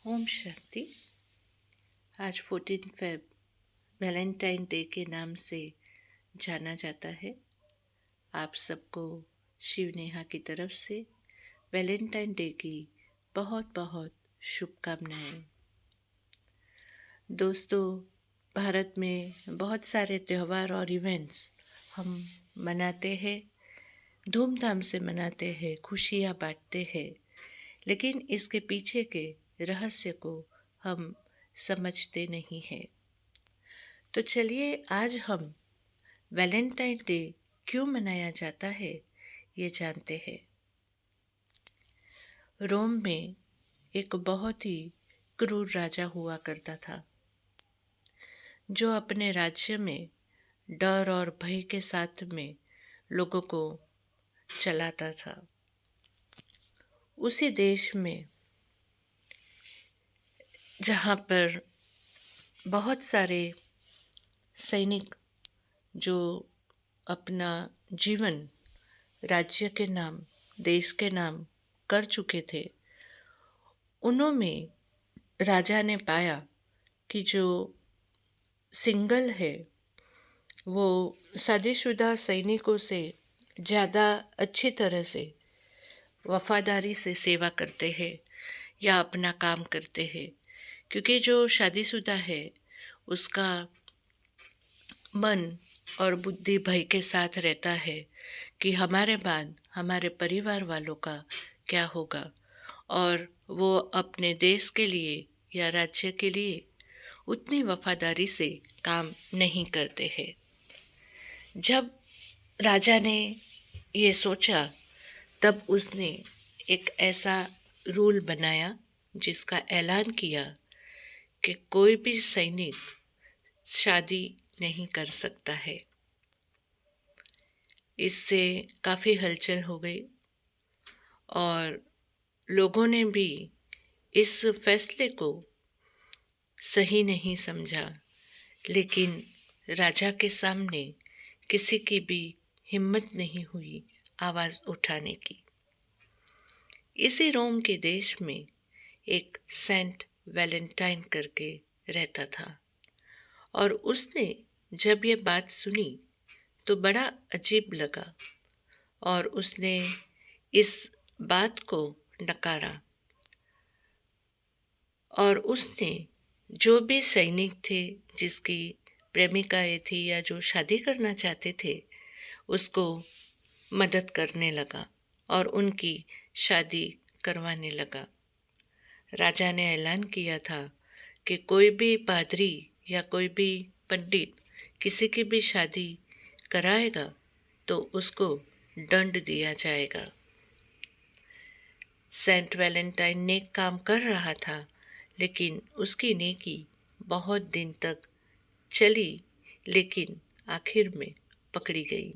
ओम शांति। आज 14 Feb Valentine day के नाम से जाना जाता है। आप सबको शिव नेहा की तरफ से वैलेंटाइन डे की बहुत बहुत शुभकामनाएं। दोस्तों, भारत में बहुत सारे त्यौहार और इवेंट्स हम मनाते हैं, धूमधाम से मनाते हैं, खुशियाँ बांटते हैं, लेकिन इसके पीछे के रहस्य को हम समझते नहीं हैं। तो चलिए आज हम वैलेंटाइन डे क्यों मनाया जाता है ये जानते हैं। रोम में एक बहुत ही क्रूर राजा हुआ करता था, जो अपने राज्य में डर और भय के साथ में लोगों को चलाता था। उसी देश में जहाँ पर बहुत सारे सैनिक जो अपना जीवन राज्य के नाम, देश के नाम कर चुके थे, उनमें राजा ने पाया कि जो सिंगल है वो शादीशुदा सैनिकों से ज़्यादा अच्छी तरह से वफादारी से सेवा करते हैं या अपना काम करते हैं, क्योंकि जो शादीशुदा है उसका मन और बुद्धि भय के साथ रहता है कि हमारे बाद हमारे परिवार वालों का क्या होगा, और वो अपने देश के लिए या राज्य के लिए उतनी वफादारी से काम नहीं करते हैं। जब राजा ने ये सोचा, तब उसने एक ऐसा रूल बनाया जिसका ऐलान किया कि कोई भी सैनिक शादी नहीं कर सकता है। इससे काफ़ी हलचल हो गई और लोगों ने भी इस फैसले को सही नहीं समझा, लेकिन राजा के सामने किसी की भी हिम्मत नहीं हुई आवाज़ उठाने की। इसी रोम के देश में एक सेंट वैलेंटाइन करके रहता था, और उसने जब ये बात सुनी तो बड़ा अजीब लगा और उसने इस बात को नकारा। और उसने जो भी सैनिक थे जिसकी प्रेमिकाएं थी या जो शादी करना चाहते थे, उसको मदद करने लगा और उनकी शादी करवाने लगा। राजा ने ऐलान किया था कि कोई भी पादरी या कोई भी पंडित किसी की भी शादी कराएगा तो उसको दंड दिया जाएगा। सेंट वैलेंटाइन नेक काम कर रहा था, लेकिन उसकी नेकी बहुत दिन तक चली, लेकिन आखिर में पकड़ी गई।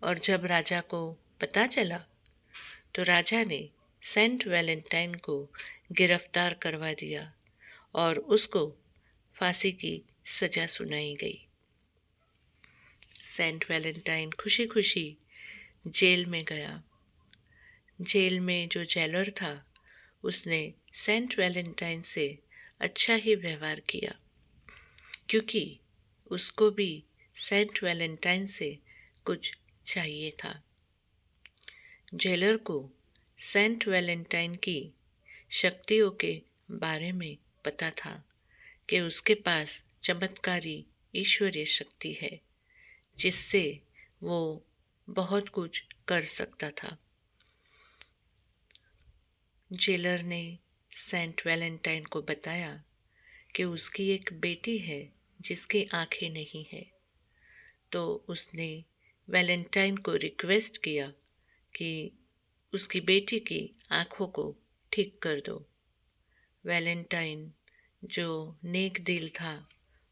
और जब राजा को पता चला तो राजा ने सेंट वैलेंटाइन को गिरफ्तार करवा दिया और उसको फांसी की सजा सुनाई गई। सेंट वैलेंटाइन खुशी खुशी जेल में गया। जेल में जो जेलर था उसने सेंट वैलेंटाइन से अच्छा ही व्यवहार किया, क्योंकि उसको भी सेंट वैलेंटाइन से कुछ चाहिए था। जेलर को सेंट वैलेंटाइन की शक्तियों के बारे में पता था कि उसके पास चमत्कारी ईश्वरीय शक्ति है जिससे वो बहुत कुछ कर सकता था। जेलर ने सेंट वैलेंटाइन को बताया कि उसकी एक बेटी है जिसकी आंखें नहीं है। तो उसने वैलेंटाइन को रिक्वेस्ट किया कि उसकी बेटी की आंखों को ठीक कर दो। वैलेंटाइन जो नेक दिल था,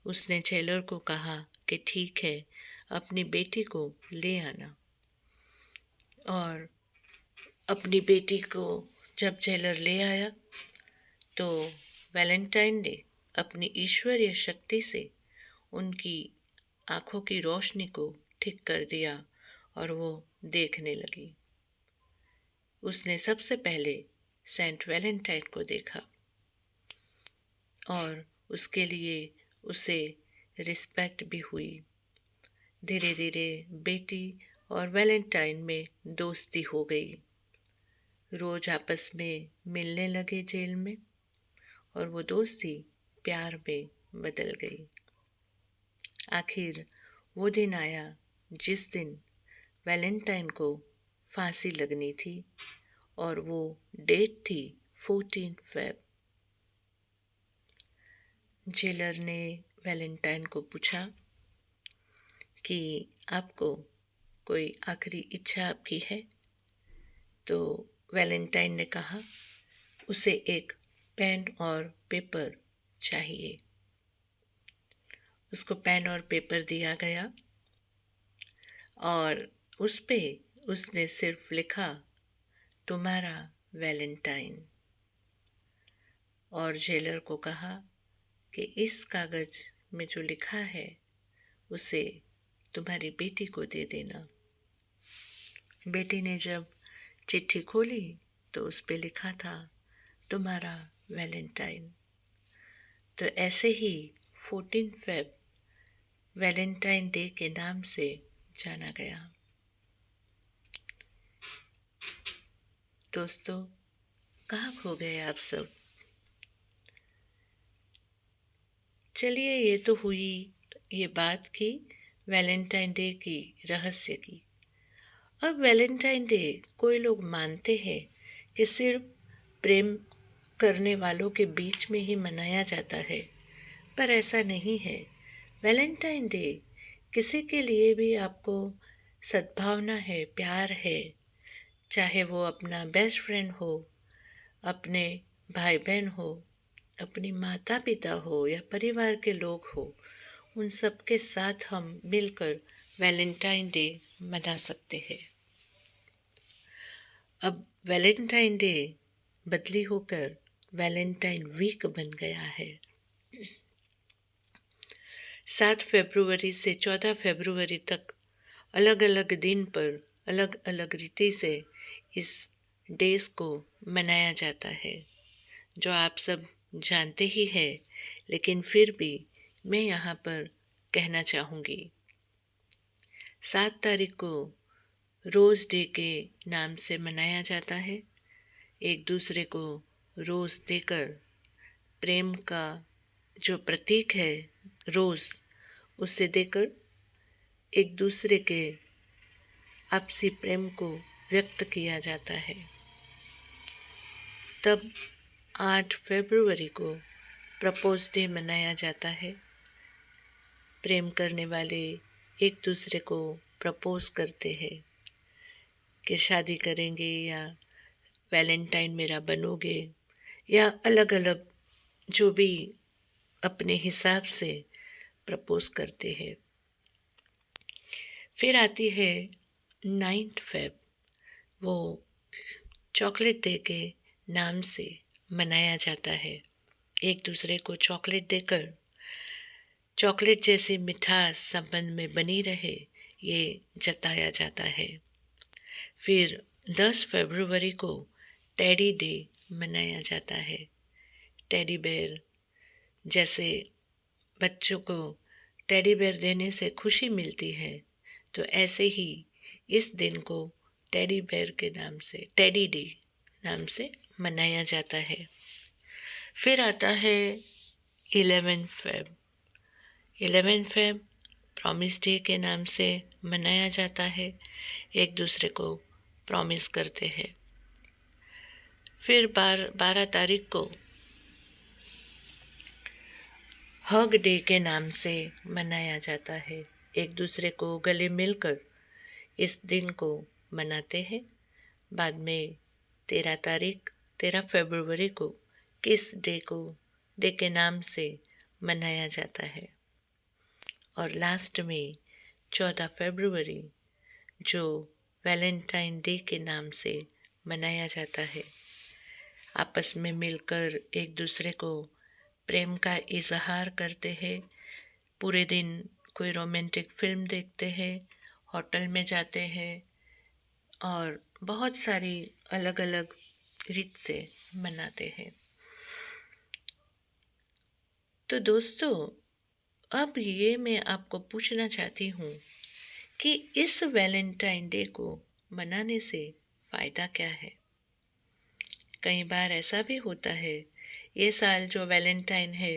उसने जेलर को कहा कि ठीक है, अपनी बेटी को ले आना। और अपनी बेटी को जब जेलर ले आया तो वैलेंटाइन ने अपनी ईश्वरीय शक्ति से उनकी आंखों की रोशनी को ठीक कर दिया और वो देखने लगी। उसने सबसे पहले सेंट वैलेंटाइन को देखा। और उसके लिए उसे रिस्पेक्ट भी हुई। धीरे धीरे बेटी और वैलेंटाइन में दोस्ती हो गई। रोज आपस में मिलने लगे जेल में, और वो दोस्ती प्यार में बदल गई। आखिर वो दिन आया जिस दिन वैलेंटाइन को फांसी लगनी थी, और वो डेट थी 14 फेब। जेलर ने वैलेंटाइन को पूछा कि आपको कोई आखिरी इच्छा आपकी है? तो वैलेंटाइन ने कहा उसे एक पेन और पेपर चाहिए। उसको पेन और पेपर दिया गया और उस पे उसने सिर्फ लिखा तुम्हारा वैलेंटाइन, और जेलर को कहा कि इस कागज में जो लिखा है उसे तुम्हारी बेटी को दे देना। बेटी ने जब चिट्ठी खोली तो उस पे लिखा था तुम्हारा वैलेंटाइन। तो ऐसे ही 14 फेब वैलेंटाइन डे के नाम से जाना गया। दोस्तों, कहाँ खो गए आप सब? चलिए, ये तो हुई ये बात की वैलेंटाइन डे की, रहस्य की। अब वैलेंटाइन डे कोई लोग मानते हैं कि सिर्फ प्रेम करने वालों के बीच में ही मनाया जाता है, पर ऐसा नहीं है। वैलेंटाइन डे किसी के लिए भी आपको सद्भावना है, प्यार है, चाहे वो अपना बेस्ट फ्रेंड हो, अपने भाई बहन हो, अपनी माता पिता हो या परिवार के लोग हो, उन सब के साथ हम मिलकर वैलेंटाइन डे मना सकते हैं। अब वैलेंटाइन डे बदली होकर वैलेंटाइन वीक बन गया है। 7 फरवरी से 14 फरवरी तक अलग अलग दिन पर अलग अलग रीति से इस डेज को मनाया जाता है, जो आप सब जानते ही हैं, लेकिन फिर भी मैं यहाँ पर कहना चाहूँगी। 7 तारीख को रोज़ डे के नाम से मनाया जाता है। एक दूसरे को रोज़ देकर प्रेम का जो प्रतीक है रोज़, उसे देकर एक दूसरे के आपसी प्रेम को व्यक्त किया जाता है। तब 8 फरवरी को प्रपोज डे मनाया जाता है। प्रेम करने वाले एक दूसरे को प्रपोज करते हैं कि शादी करेंगे या वैलेंटाइन मेरा बनोगे, या अलग अलग जो भी अपने हिसाब से प्रपोज करते हैं। फिर आती है 9 फेब, वो चॉकलेट डे के नाम से मनाया जाता है। एक दूसरे को चॉकलेट देकर चॉकलेट जैसी मिठास संबंध में बनी रहे, ये जताया जाता है। फिर 10 फरवरी को टेडी डे मनाया जाता है। टेडी बेयर, जैसे बच्चों को टेडी बेयर देने से खुशी मिलती है, तो ऐसे ही इस दिन को टेडी बेयर के नाम से, टेडी डे नाम से मनाया जाता है। फिर आता है 11 फेब। 11 फेब प्रॉमिस डे के नाम से मनाया जाता है। एक दूसरे को प्रॉमिस करते हैं। फिर 12 तारीख को हग डे के नाम से मनाया जाता है। एक दूसरे को गले मिलकर इस दिन को मनाते हैं। बाद में 13 फरवरी को किस डे के नाम से मनाया जाता है। और लास्ट में 14 फरवरी जो वैलेंटाइन डे के नाम से मनाया जाता है। आपस में मिलकर एक दूसरे को प्रेम का इजहार करते हैं। पूरे दिन कोई रोमांटिक फिल्म देखते हैं, होटल में जाते हैं, और बहुत सारी अलग अलग रीत से मनाते हैं। तो दोस्तों, अब ये मैं आपको पूछना चाहती हूँ कि इस वैलेंटाइन डे को मनाने से फ़ायदा क्या है? कई बार ऐसा भी होता है, ये साल जो वैलेंटाइन है,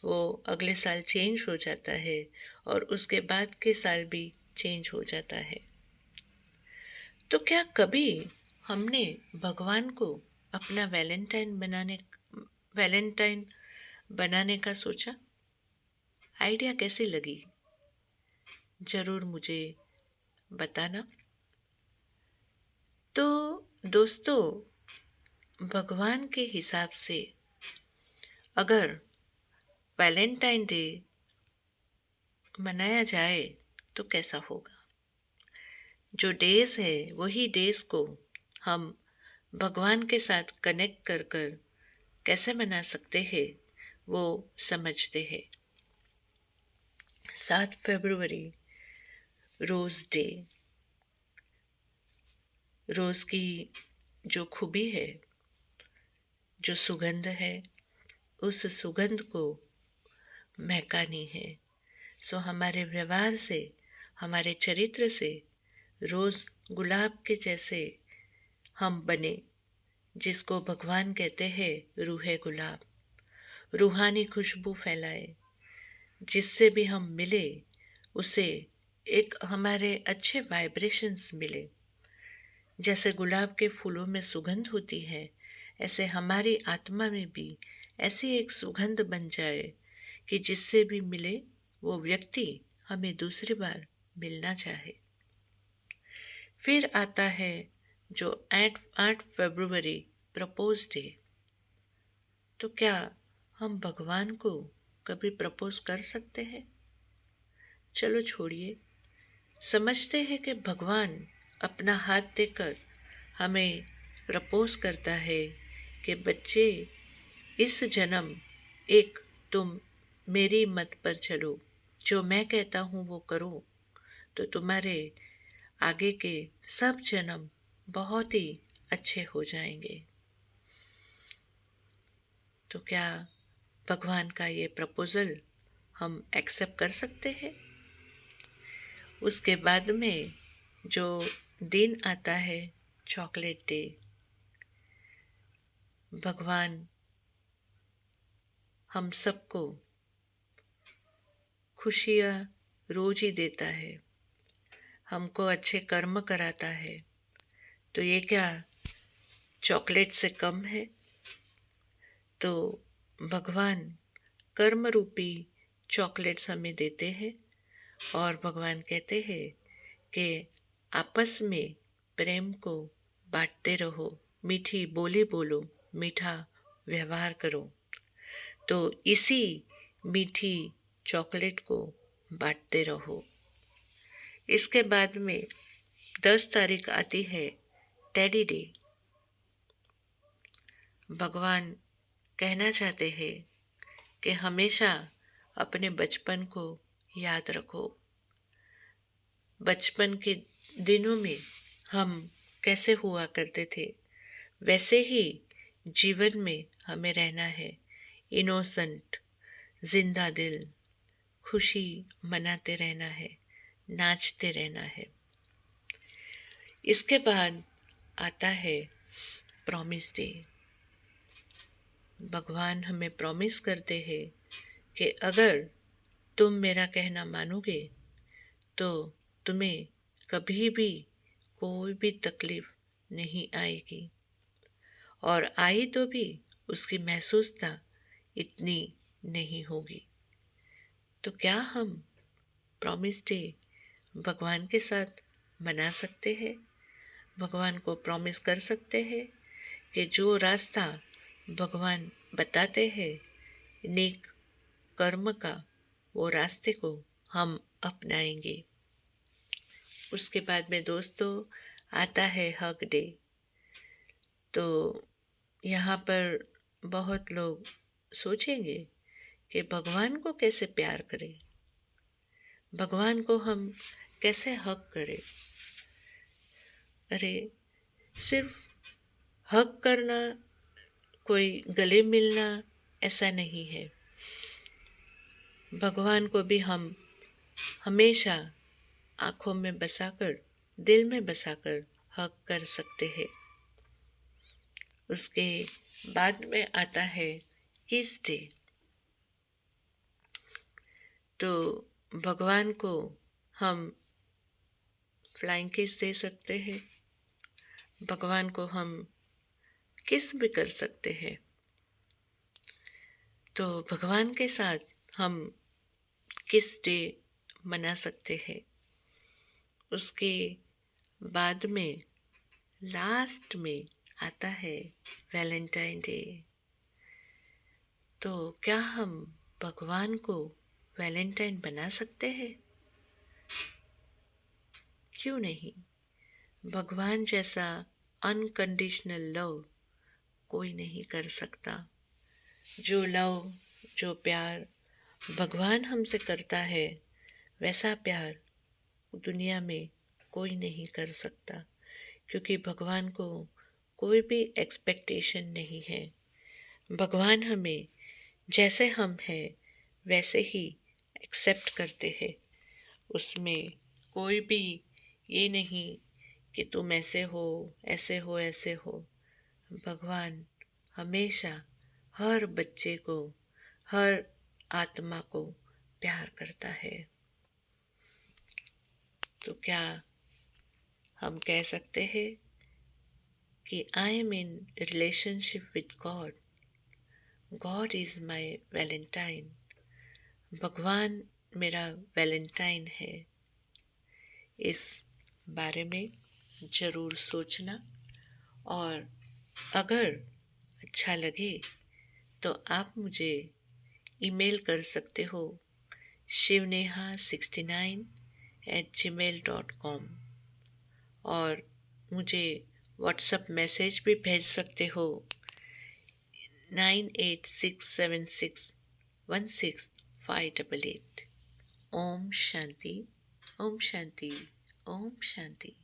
वो अगले साल चेंज हो जाता है और उसके बाद के साल भी चेंज हो जाता है। तो क्या कभी हमने भगवान को अपना वैलेंटाइन बनाने का सोचा? आइडिया कैसी लगी? ज़रूर मुझे बताना। तो दोस्तों, भगवान के हिसाब से अगर वैलेंटाइन डे मनाया जाए तो कैसा होगा? जो डेज़ है वही डेज़ को हम भगवान के साथ कनेक्ट कर कर कैसे मना सकते हैं, वो समझते हैं। 7 फरवरी रोज़ डे। रोज़ की जो खूबी है, जो सुगंध है, उस सुगंध को महकानी है। सो हमारे व्यवहार से, हमारे चरित्र से रोज़ गुलाब के जैसे हम बने, जिसको भगवान कहते हैं रूहे गुलाब। रूहानी खुशबू फैलाए, जिससे भी हम मिले उसे एक हमारे अच्छे वाइब्रेशंस मिले। जैसे गुलाब के फूलों में सुगंध होती है, ऐसे हमारी आत्मा में भी ऐसी एक सुगंध बन जाए कि जिससे भी मिले वो व्यक्ति हमें दूसरी बार मिलना चाहे। फिर आता है जो 8 फरवरी प्रपोज डे। तो क्या हम भगवान को कभी प्रपोज कर सकते हैं? चलो छोड़िए, समझते हैं कि भगवान अपना हाथ देकर हमें प्रपोज करता है कि बच्चे, इस जन्म एक तुम मेरी मत पर चलो, जो मैं कहता हूँ वो करो, तो तुम्हारे आगे के सब जन्म बहुत ही अच्छे हो जाएंगे। तो क्या भगवान का ये प्रपोजल हम एक्सेप्ट कर सकते हैं? उसके बाद में जो दिन आता है चॉकलेट डे। भगवान हम सबको खुशियाँ रोज ही देता है, हमको अच्छे कर्म कराता है, तो ये क्या चॉकलेट से कम है? तो भगवान कर्म रूपी चॉकलेट्स हमें देते हैं और भगवान कहते हैं कि आपस में प्रेम को बांटते रहो, मीठी बोली बोलो, मीठा व्यवहार करो। तो इसी मीठी चॉकलेट को बांटते रहो। इसके बाद में 10 तारीख आती है टेडी डे। भगवान कहना चाहते हैं कि हमेशा अपने बचपन को याद रखो। बचपन के दिनों में हम कैसे हुआ करते थे, वैसे ही जीवन में हमें रहना है। इनोसेंट, जिंदा दिल, खुशी मनाते रहना है, नाचते रहना है। इसके बाद आता है प्रॉमिस डे। भगवान हमें प्रॉमिस करते हैं कि अगर तुम मेरा कहना मानोगे तो तुम्हें कभी भी कोई भी तकलीफ नहीं आएगी, और आई तो भी उसकी महसूसता इतनी नहीं होगी। तो क्या हम प्रॉमिस डे भगवान के साथ मना सकते हैं? भगवान को प्रॉमिस कर सकते हैं कि जो रास्ता भगवान बताते हैं नेक कर्म का, वो रास्ते को हम अपनाएंगे। उसके बाद में दोस्तों आता है हग डे। तो यहाँ पर बहुत लोग सोचेंगे कि भगवान को कैसे प्यार करें, भगवान को हम कैसे हग करें। अरे, सिर्फ हग करना, कोई गले मिलना ऐसा नहीं है। भगवान को भी हम हमेशा आँखों में बसाकर, दिल में बसाकर हग कर सकते हैं। उसके बाद में आता है किस डे। तो भगवान को हम फ्लाइंग किस दे सकते हैं, भगवान को हम किस भी कर सकते हैं। तो भगवान के साथ हम किस डे मना सकते हैं। उसके बाद में लास्ट में आता है वैलेंटाइन डे। तो क्या हम भगवान को वैलेंटाइन बना सकते हैं? क्यों नहीं। भगवान जैसा अनकंडीशनल लव कोई नहीं कर सकता। जो लव, जो प्यार भगवान हमसे करता है, वैसा प्यार दुनिया में कोई नहीं कर सकता। क्योंकि भगवान को कोई भी एक्सपेक्टेशन नहीं है। भगवान हमें जैसे हम हैं वैसे ही एक्सेप्ट करते हैं। उसमें कोई भी ये नहीं कि तुम ऐसे हो, ऐसे हो, ऐसे हो। भगवान हमेशा हर बच्चे को, हर आत्मा को प्यार करता है। तो क्या हम कह सकते हैं कि I am in relationship with God, God is my Valentine. भगवान मेरा वैलेंटाइन है। इस बारे में ज़रूर सोचना, और अगर अच्छा लगे तो आप मुझे ईमेल कर सकते हो shivneha69@gmail.com, और मुझे व्हाट्सएप मैसेज भी भेज सकते हो 9867616588। ओम शांति, ओम शांति, ओम शांति।